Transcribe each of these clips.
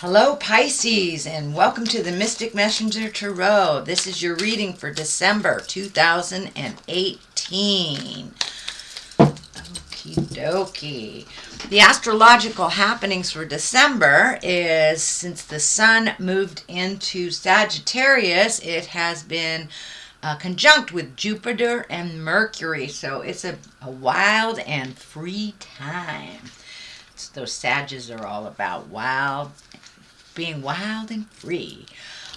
Hello Pisces, and welcome to the Mystic Messenger Tarot. This is your reading for December 2018. Okie dokie. The astrological happenings for December is, since the sun moved into Sagittarius, it has been conjunct with Jupiter and Mercury. So it's a wild and free time. Those Sages are all about being wild and free.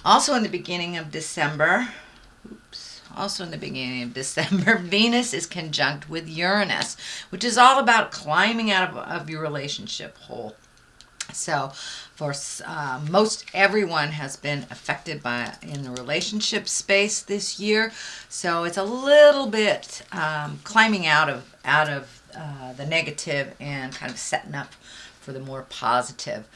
Also in the beginning of December, Venus is conjunct with Uranus, which is all about climbing out of your relationship hole. So for most everyone has been affected in the relationship space this year. So it's a little bit climbing out of the negative and kind of setting up for the more positive.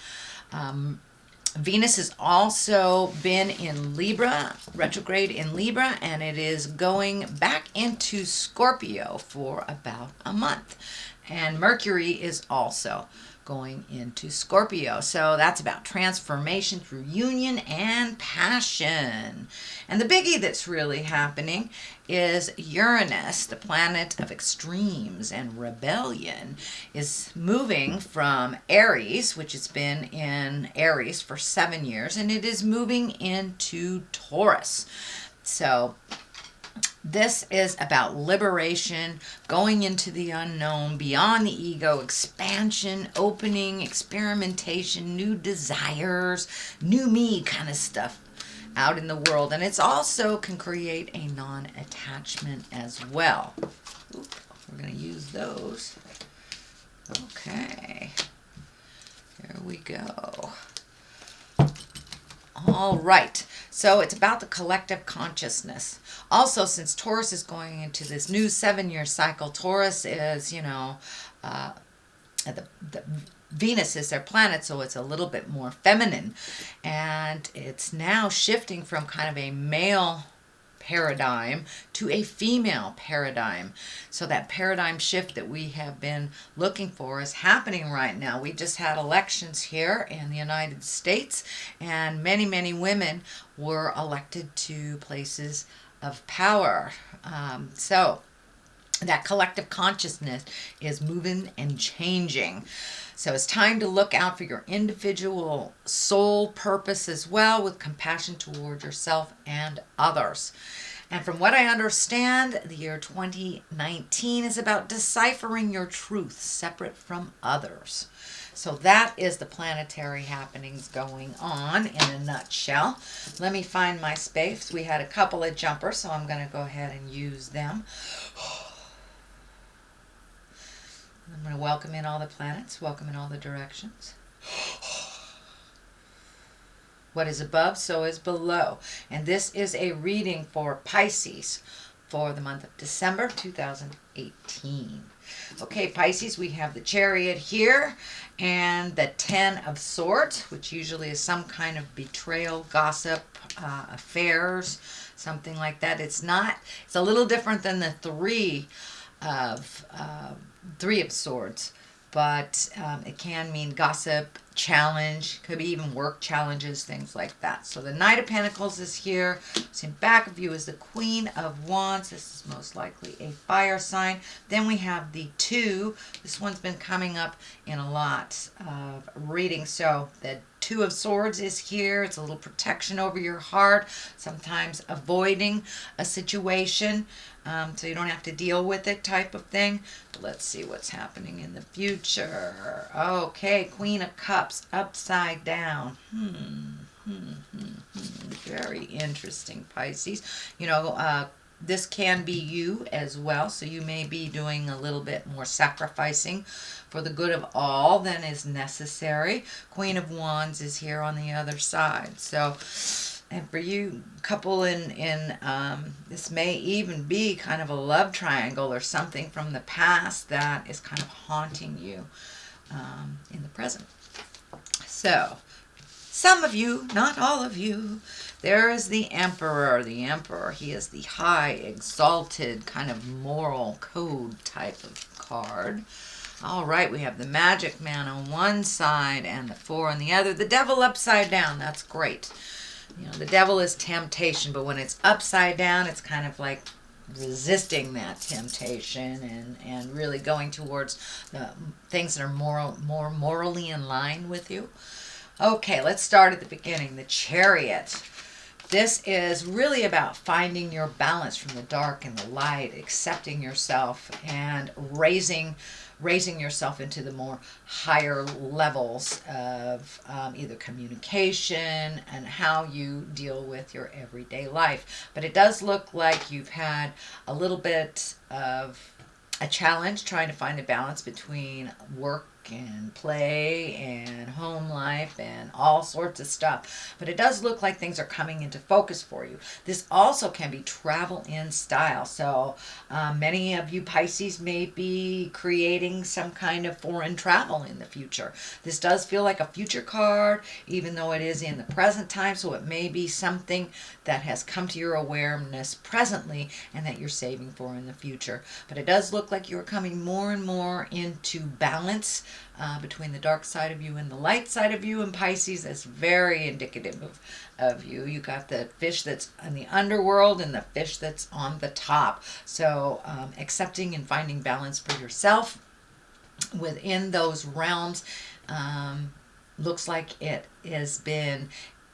Venus has also been in Libra, retrograde in Libra, and it is going back into Scorpio for about a month. And Mercury is also going into Scorpio. So that's about transformation through union and passion. And the biggie that's really happening is Uranus, the planet of extremes and rebellion, is moving from Aries, which has been in Aries for 7 years, and it is moving into Taurus. So this is about liberation, going into the unknown, beyond the ego, expansion, opening, experimentation, new desires, new me kind of stuff out in the world. And it's also can create a non-attachment as well. Oop, we're going to use those. Okay. There we go. All right. So it's about the collective consciousness. Also, since Taurus is going into this new 7-year cycle, Taurus is, the Venus is their planet, so it's a little bit more feminine. And it's now shifting from kind of a male paradigm to a female paradigm. So that paradigm shift that we have been looking for is happening right now. We just had elections here in the United States, and many, many women were elected to places of power. So that collective consciousness is moving and changing. So it's time to look out for your individual soul purpose as well, with compassion toward yourself and others. And from what I understand, the year 2019 is about deciphering your truth separate from others. So that is the planetary happenings going on in a nutshell. Let me find my space. We had a couple of jumpers, so I'm going to go ahead and use them. I'm going to welcome in all the planets, welcome in all the directions. What is above, so is below. And this is a reading for Pisces for the month of December 2018. Okay, Pisces, we have the Chariot here and the 10 of Swords, which usually is some kind of betrayal, gossip, affairs, something like that. It's a little different than the Three of Swords, but it can mean gossip, challenge, could be even work challenges, things like that. So the Knight of Pentacles is here. So in back of you is the Queen of Wands. This is most likely a fire sign. Then we have the 2. This one's been coming up in a lot of readings. So the 2 of Swords is here. It's a little protection over your heart, sometimes avoiding a situation so you don't have to deal with it type of thing. But let's see what's happening in the future. Okay, Queen of Cups upside down. Very interesting, Pisces. This can be you as well, so you may be doing a little bit more sacrificing for the good of all than is necessary. Queen of Wands is here on the other side. So, and for you, couple this may even be kind of a love triangle or something from the past that is kind of haunting you in the present. So, some of you, not all of you. There is the Emperor. The Emperor, he is the high, exalted, kind of moral code type of card. All right, we have the Magic Man on one side and the Four on the other. The Devil upside down. That's great. You know, the devil is temptation, but when it's upside down, it's kind of like resisting that temptation and really going towards the things that are more morally in line with you. Okay, let's start at the beginning. The Chariot. This is really about finding your balance from the dark and the light, accepting yourself and raising yourself into the more higher levels of either communication and how you deal with your everyday life. But it does look like you've had a little bit of a challenge trying to find a balance between work and play and home life and all sorts of stuff. But it does look like things are coming into focus for you. This also can be travel in style. So many of you Pisces may be creating some kind of foreign travel in the future. This does feel like a future card, even though it is in the present time. So it may be something that has come to your awareness presently and that you're saving for in the future. But it does look like you're coming more and more into balance between the dark side of you and the light side of you. And Pisces, that's very indicative of you. You got the fish that's in the underworld and the fish that's on the top. So accepting and finding balance for yourself within those realms looks like it has been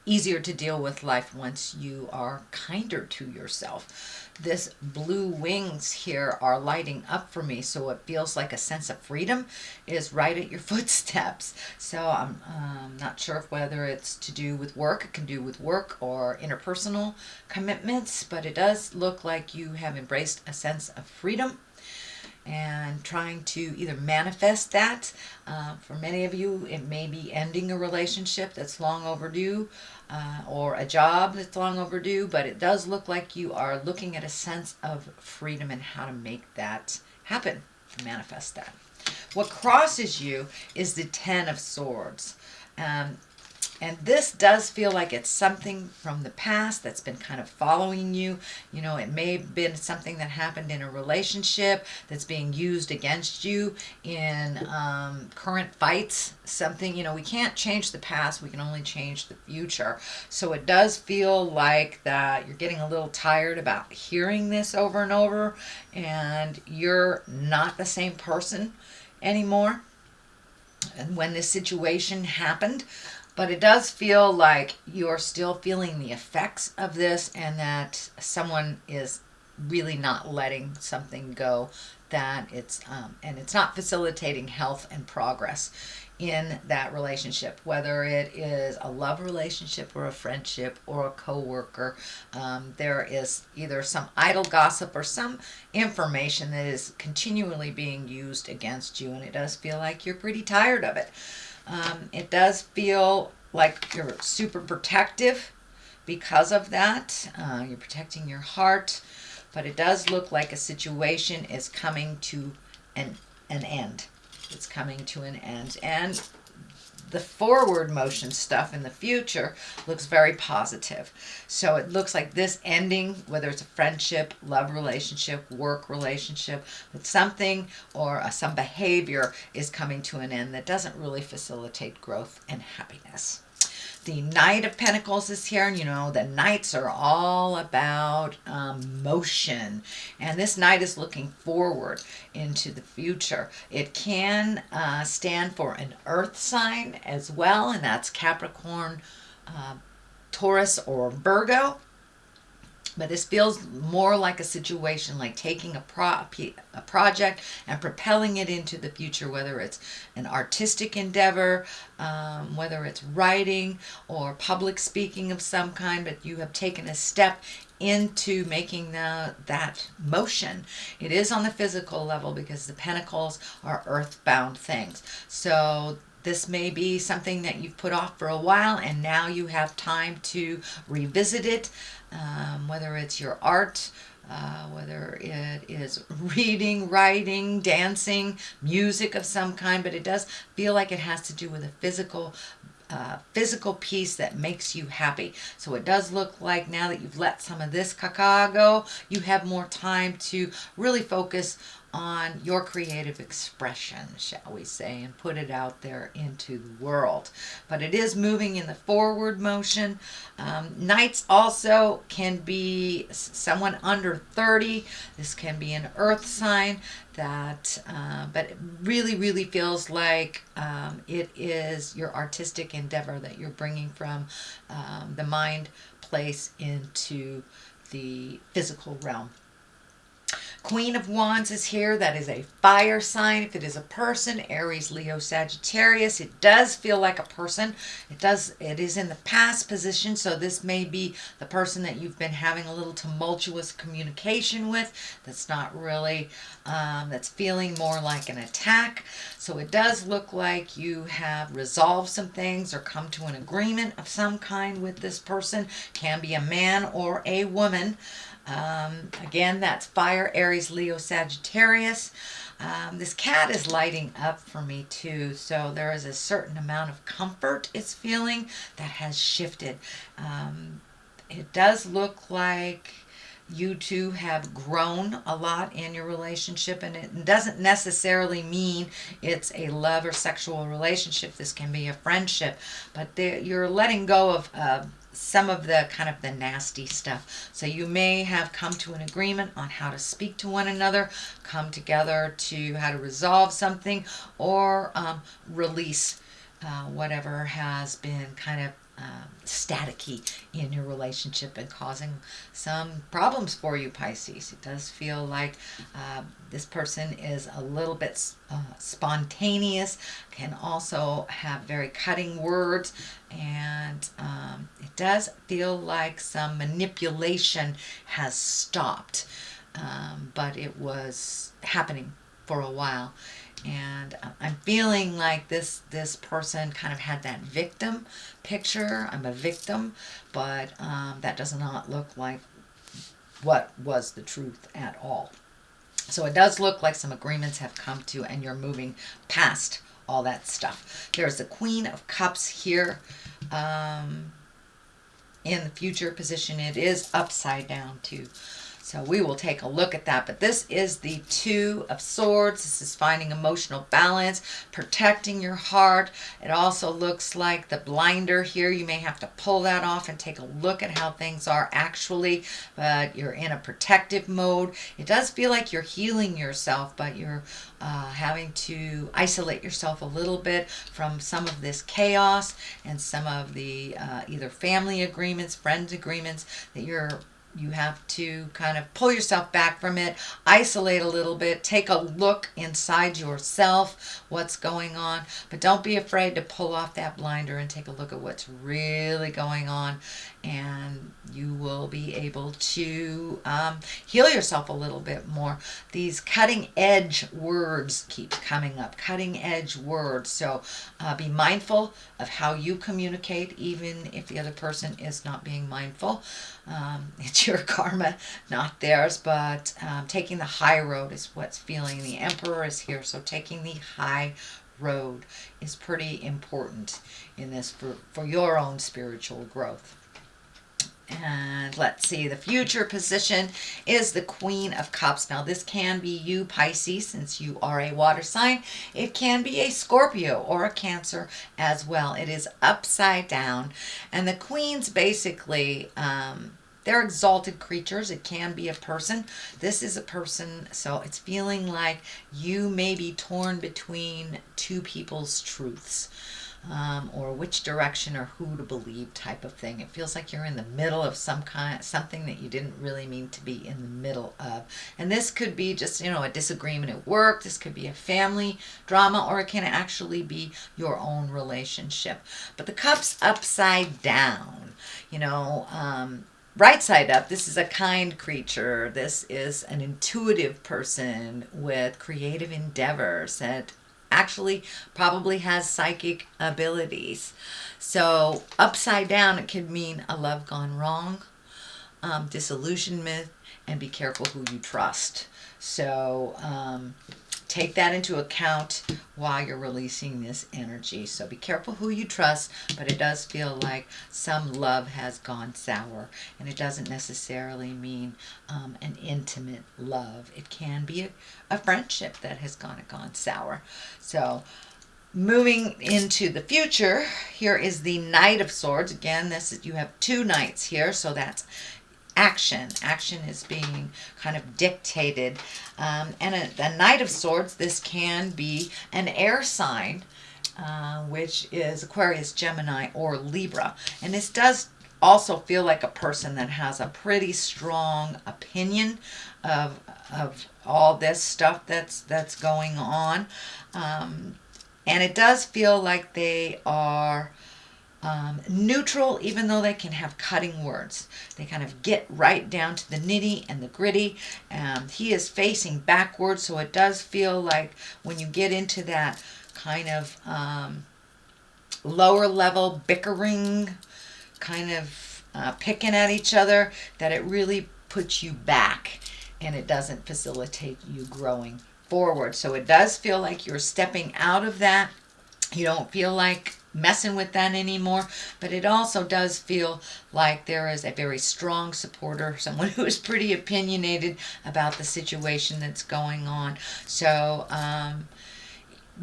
easier to deal with life once you are kinder to yourself. This blue wings here are lighting up for me, so it feels like a sense of freedom is right at your footsteps. So I'm not sure whether it's to do with work. It can do with work or interpersonal commitments, but it does look like you have embraced a sense of freedom and trying to either manifest that. For many of you, it may be ending a relationship that's long overdue or a job that's long overdue, but it does look like you are looking at a sense of freedom and how to make that happen, manifest that. What crosses you is the Ten of Swords. And this does feel like it's something from the past that's been kind of following you. You know, it may have been something that happened in a relationship that's being used against you in current fights. Something, you know, we can't change the past. We can only change the future. So it does feel like that you're getting a little tired about hearing this over and over, and you're not the same person anymore. And when this situation happened, but it does feel like you're still feeling the effects of this and that someone is really not letting something go, that it's and it's not facilitating health and progress in that relationship, whether it is a love relationship or a friendship or a coworker. There is either some idle gossip or some information that is continually being used against you, and it does feel like you're pretty tired of it. It does feel like you're super protective because of that. You're protecting your heart, but it does look like a situation is coming to an end. It's coming to an end. And the forward motion stuff in the future looks very positive. So it looks like this ending, whether it's a friendship, love relationship, work relationship, with something or some behavior is coming to an end that doesn't really facilitate growth and happiness. The Knight of Pentacles is here, and you know the Knights are all about motion, and this Knight is looking forward into the future. It can stand for an earth sign as well, and that's Capricorn, Taurus, or Virgo. But this feels more like a situation like taking a project and propelling it into the future, whether it's an artistic endeavor, whether it's writing or public speaking of some kind, but you have taken a step into making that motion. It is on the physical level because the pentacles are earthbound things. So this may be something that you've put off for a while and now you have time to revisit it, whether it's your art, whether it is reading, writing, dancing, music of some kind, but it does feel like it has to do with a physical piece that makes you happy. So it does look like now that you've let some of this caca go, you have more time to really focus on your creative expression, shall we say, and put it out there into the world. But it is moving in the forward motion. Knights also can be someone under 30. This can be an earth sign that, but it really, really feels like it is your artistic endeavor that you're bringing from the mind place into the physical realm. Queen of Wands is here. That is a fire sign. If it is a person, Aries, Leo, Sagittarius, it does feel like a person. It is in the past position, so this may be the person that you've been having a little tumultuous communication with. That's not really, that's feeling more like an attack. So it does look like you have resolved some things or come to an agreement of some kind with this person. Can be a man or a woman. Again, that's fire, Aries, Leo, Sagittarius. This cat is lighting up for me too, so there is a certain amount of comfort it's feeling that has shifted. It does look like you two have grown a lot in your relationship, and it doesn't necessarily mean it's a love or sexual relationship. This can be a friendship, but you're letting go of some of the kind of the nasty stuff. So you may have come to an agreement on how to speak to one another, come together to how to resolve something, or release whatever has been kind of staticky in your relationship and causing some problems for you, Pisces. It does feel like this person is a little bit spontaneous, can also have very cutting words, and it does feel like some manipulation has stopped, but it was happening for a while. And I'm feeling like this person kind of had that victim picture. I'm a victim, but that does not look like what was the truth at all. So it does look like some agreements have come to, and you're moving past all that stuff. There's the Queen of Cups here. In the future position, it is upside down too. So we will take a look at that. But this is the Two of Swords. This is finding emotional balance, protecting your heart. It also looks like the blinder here. You may have to pull that off and take a look at how things are actually. But you're in a protective mode. It does feel like you're healing yourself, but you're having to isolate yourself a little bit from some of this chaos and some of the either family agreements, friends agreements that you have to kind of pull yourself back from it, isolate a little bit, take a look inside yourself, what's going on. But don't be afraid to pull off that blinder and take a look at what's really going on. And you will be able to heal yourself a little bit more. These cutting edge words keep coming up, cutting edge words. So be mindful of how you communicate, even if the other person is not being mindful. It's your karma, not theirs, but taking the high road is what's feeling. The Emperor is here, so taking the high road is pretty important in this for your own spiritual growth. And let's see, the future position is the Queen of Cups. Now this can be you, Pisces, since you are a water sign. It can be a Scorpio or a Cancer as well. It is upside down. And the queens basically, they're exalted creatures. It can be a person. This is a person, so it's feeling like you may be torn between two people's truths. Or which direction or who to believe type of thing. It feels like you're in the middle of something that you didn't really mean to be in the middle of. And this could be just, a disagreement at work. This could be a family drama, or it can actually be your own relationship. But the cup's upside down, right side up, this is a kind creature. This is an intuitive person with creative endeavors that actually probably has psychic abilities. So upside down, it could mean a love gone wrong, disillusionment, and be careful who you trust. So take that into account while you're releasing this energy. So be careful who you trust, but it does feel like some love has gone sour, and it doesn't necessarily mean an intimate love. It can be a friendship that has gone sour. So moving into the future, here is the Knight of Swords. Again, you have two knights here, so that's action. Action is being kind of dictated. And a Knight of Swords, this can be an air sign, which is Aquarius, Gemini, or Libra. And this does also feel like a person that has a pretty strong opinion of all this stuff that's going on. And it does feel like they are neutral, even though they can have cutting words. They kind of get right down to the nitty and the gritty. He is facing backwards, so it does feel like when you get into that kind of lower level bickering, kind of picking at each other, that it really puts you back and it doesn't facilitate you growing forward. So it does feel like you're stepping out of that. You don't feel like messing with that anymore, but it also does feel like there is a very strong supporter, someone who is pretty opinionated about the situation that's going on. So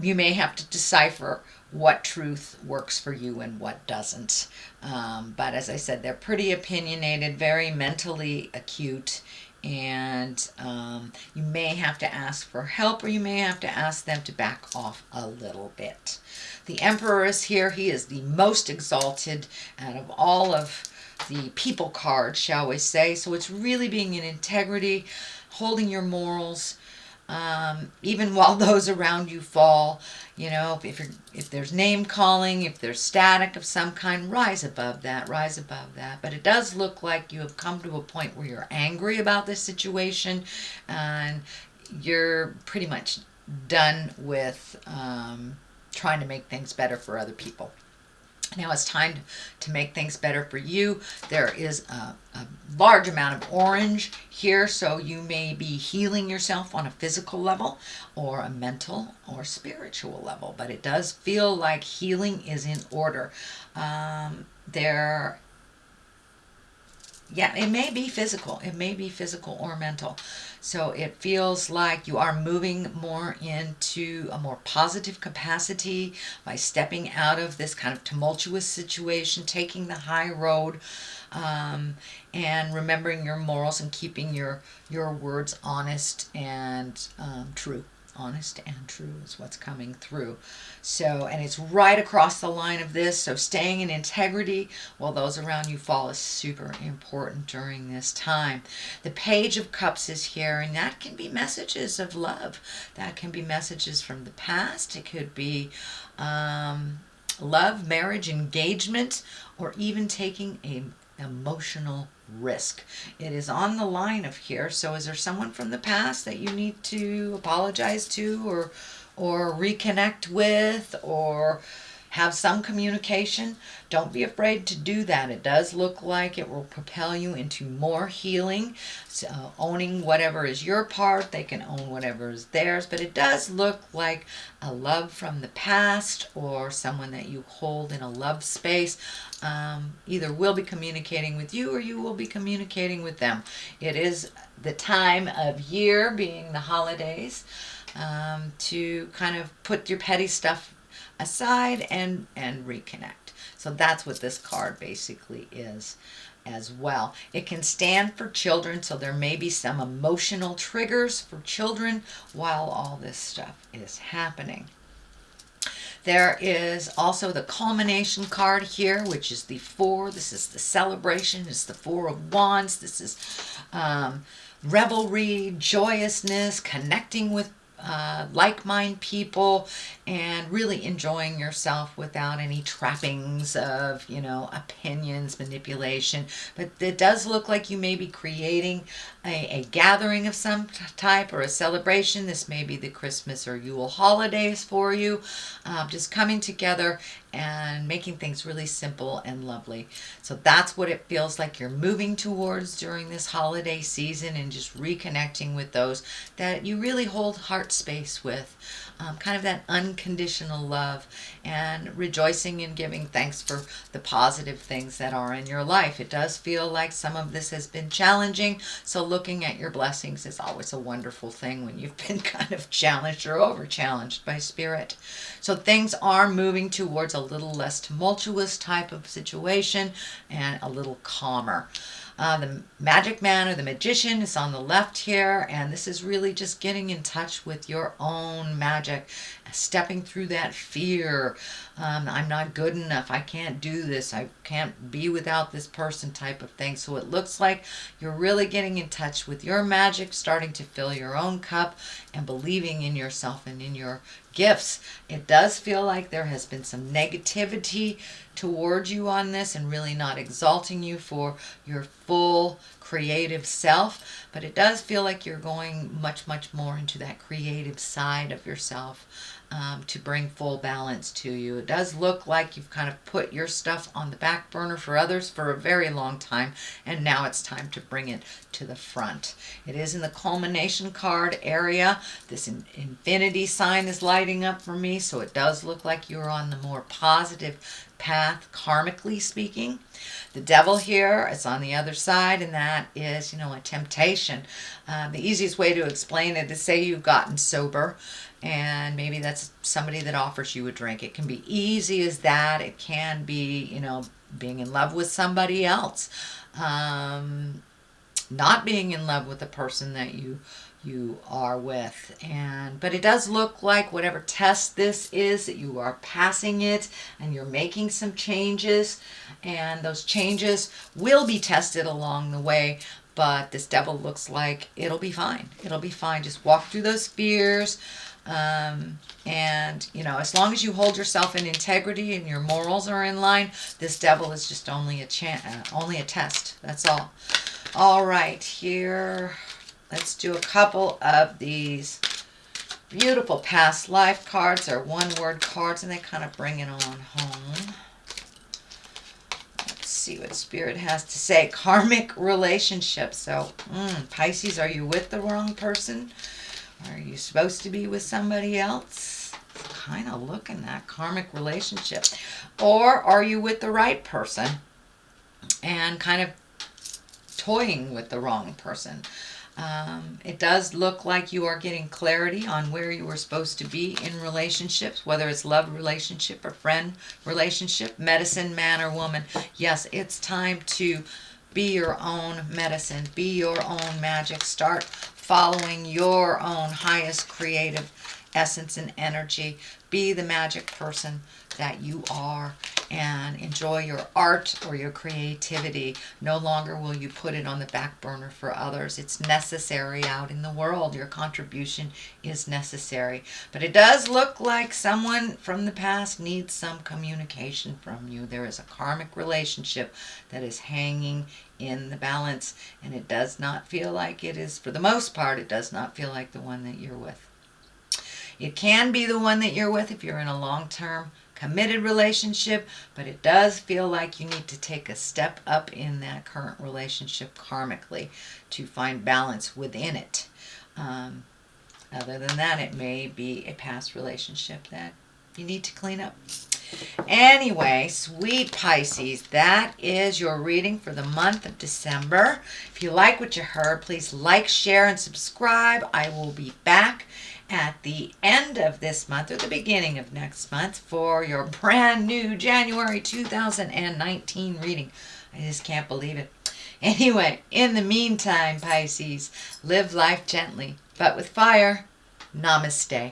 you may have to decipher what truth works for you and what doesn't. But as I said, they're pretty opinionated, very mentally acute, and you may have to ask for help, or you may have to ask them to back off a little bit. The Emperor is here. He is the most exalted out of all of the people cards, shall we say. So it's really being in integrity, holding your morals, even while those around you fall. You know, if there's name calling, if there's static of some kind, rise above that, rise above that. But it does look like you have come to a point where you're angry about this situation, and you're pretty much done with trying to make things better for other people. Now it's time to make things better for you. There is a large amount of orange here, so you may be healing yourself on a physical level or a mental or spiritual level, but it does feel like healing is in order. It may be physical. It may be physical or mental. So it feels like you are moving more into a more positive capacity by stepping out of this kind of tumultuous situation, taking the high road, and remembering your morals and keeping your words honest and true. Honest and true is what's coming through. So, and it's right across the line of this. So staying in integrity while those around you fall is super important during this time. The Page of Cups is here, and that can be messages of love. That can be messages from the past. It could be love, marriage, engagement, or even taking a emotional risk. It is on the line of here. So is there someone from the past that you need to apologize to, or reconnect with, or have some communication? Don't be afraid to do that. It does look like it will propel you into more healing. So owning whatever is your part, they can own whatever is theirs, but it does look like a love from the past or someone that you hold in a love space either will be communicating with you or you will be communicating with them. It is the time of year, being the holidays, to kind of put your petty stuff aside and reconnect. So that's what this card basically is as well. It can stand for children, so there may be some emotional triggers for children while all this stuff is happening. There is also the culmination card here, which is the 4. This is the celebration. It's the 4 of Wands. This is revelry, joyousness, connecting with like-minded people, and really enjoying yourself without any trappings of, opinions, manipulation. But it does look like you may be creating a gathering of some type or a celebration. This may be the Christmas or Yule holidays for you. Just coming together and making things really simple and lovely. So that's what it feels like you're moving towards during this holiday season, and just reconnecting with those that you really hold heart heart space with. Kind of that unconditional love and rejoicing and giving thanks for the positive things that are in your life. It does feel like some of this has been challenging, so looking at your blessings is always a wonderful thing when you've been kind of challenged or over challenged by spirit. So things are moving towards a little less tumultuous type of situation and a little calmer. The magic man or the magician is on the left here, and this is really just getting in touch with your own magic, stepping through that fear. I'm not good enough. I can't do this. I can't be without this person type of thing. So it looks like you're really getting in touch with your magic, starting to fill your own cup and believing in yourself and in your gifts. It does feel like there has been some negativity towards you on this and really not exalting you for your full creative self, but it does feel like you're going much more into that creative side of yourself to bring full balance to you. It does look like you've kind of put your stuff on the back burner for others for a very long time, and now it's time to bring it to the front. It is in the culmination card area. This infinity sign is lighting up for me, so it does look like you're on the more positive path, karmically speaking. The devil here is on the other side, and that is, a temptation. The easiest way to explain it is, say you've gotten sober, and maybe that's somebody that offers you a drink. It can be easy as that. It can be, being in love with somebody else. Not being in love with the person that you are with, but it does look like whatever test this is, that you are passing it and you're making some changes, and those changes will be tested along the way, but this devil looks like it'll be fine. Just walk through those fears, and as long as you hold yourself in integrity and your morals are in line, this devil is just only a test. That's all. All right, here, let's do a couple of these beautiful past life cards. They're one-word cards, and they kind of bring it on home. Let's see what Spirit has to say. Karmic relationships. So, Pisces, are you with the wrong person? Are you supposed to be with somebody else? Kind of looking at karmic relationship. Or are you with the right person and kind of toying with the wrong person? It does look like you are getting clarity on where you were supposed to be in relationships, whether it's love relationship or friend relationship, medicine man or woman. Yes, it's time to be your own medicine, be your own magic. Start following your own highest creative essence and energy. Be the magic person that you are, and enjoy your art or your creativity. No longer will you put it on the back burner for others. It's necessary out in the world. Your contribution is necessary. But it does look like someone from the past needs some communication from you. There is a karmic relationship that is hanging in the balance, and it does not feel like it is, for the most part, it does not feel like the one that you're with. It can be the one that you're with if you're in a long-term committed relationship, but it does feel like you need to take a step up in that current relationship karmically to find balance within it. Other than that, it may be a past relationship that you need to clean up. Anyway, sweet Pisces, that is your reading for the month of December. If you like what you heard, please like, share, and subscribe. I will be back at the end of this month or the beginning of next month for your brand new January 2019 reading. I just can't believe it. Anyway, in the meantime, Pisces, live life gently, but with fire. Namaste.